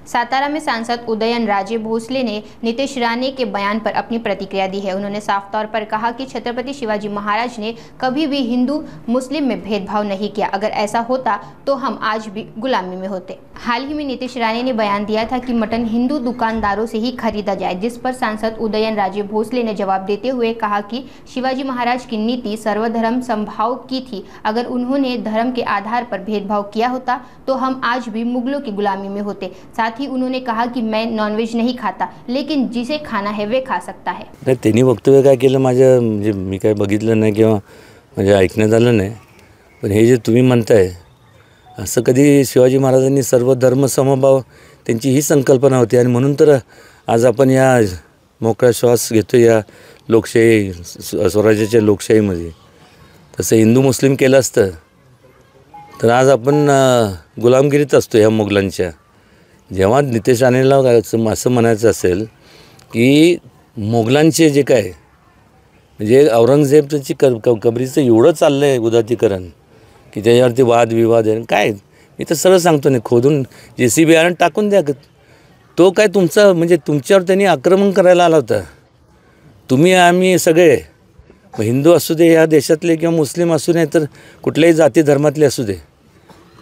सातारा में सांसद उदयन राजे भोसले ने नीतीश राणे के बयान पर अपनी प्रतिक्रिया दी है। उन्होंने साफ तौर पर कहा कि छत्रपति शिवाजी महाराज ने कभी भी हिंदू मुस्लिम में भेदभाव नहीं किया। अगर ऐसा होता तो हम आज भी गुलामी में होते। हाल ही में नीतीश राणे ने बयान दिया था कि मटन हिंदू दुकानदारों से ही खरीदा जाए, जिस पर सांसद उदयन राजे भोसले ने जवाब देते हुए कहा कि शिवाजी महाराज की नीति सर्वधर्म समभाव की थी। अगर उन्होंने धर्म के आधार पर भेदभाव किया होता तो हम आज भी मुगलों की गुलामी में होते। साथ ही उन्होंने कहा कि मैं नॉनव्हेज नहीं खाता, लेकिन जिसे खाना है वे खा सकता है। नाही, त्यांनी वक्तव्य काय केलं माझ्या म्हणजे मी काय बघितलं नाही किंवा म्हणजे ऐकण्यात आलं नाही, पण हे जे तुम्ही म्हणताय असं कधी शिवाजी महाराजांनी सर्व धर्म समभाव त्यांची ही संकल्पना होती आणि म्हणून तर आज आपण या मोकळा श्वास घेतो या लोकशाही स्वराज्याच्या लोकशाहीमध्ये। तसं हिंदू मुस्लिम केलं असतं तर आज आपण गुलामगिरीत असतो ह्या मोगलांच्या। जेव्हा नितेश राणेला असं म्हणायचं असेल की मोगलांचे जे काय म्हणजे औरंगजेबची कबरीचं एवढं चाललं आहे उदात्तीकरण की त्याच्यावरती वादविवाद आहे काय, मी तर सरळ सांगतो नाही, खोदून JCB आणून टाकून द्या। तो काय तुमचा म्हणजे तुमच्यावर त्यांनी आक्रमण करायला आला होता। तुम्ही आम्ही सगळे हिंदू असू दे या देशातले किंवा मुस्लिम असू नये तर कुठल्याही जाती धर्मातले असू दे,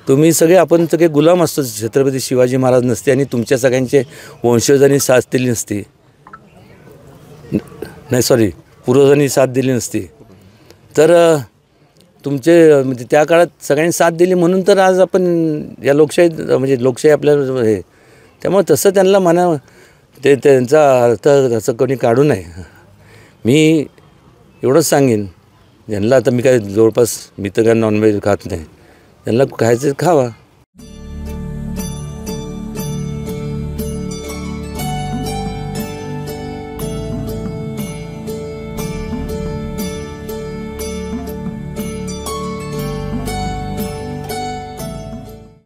तुम्ही सगळे आपण सगळे गुलाम असतो। छत्रपती शिवाजी महाराज नसते आणि तुमच्या सगळ्यांचे वंशजांनी साथ दिली नसती, नाही सॉरी पूर्वजांनी साथ दिली नसती तर तुमचे म्हणजे त्या काळात सगळ्यांनी साथ दिली म्हणून तर आज आपण या लोकशाही म्हणजे लोकशाही आपल्याला हे, त्यामुळे तसं त्यांना म्हणा ते त्यांचा अर्थ असं कोणी काढू नये। मी एवढंच सांगेन ज्यांना, आता मी काय जवळपास मी तर काय नॉनव्हेज खात नाही, त्यांना खायचं खावा।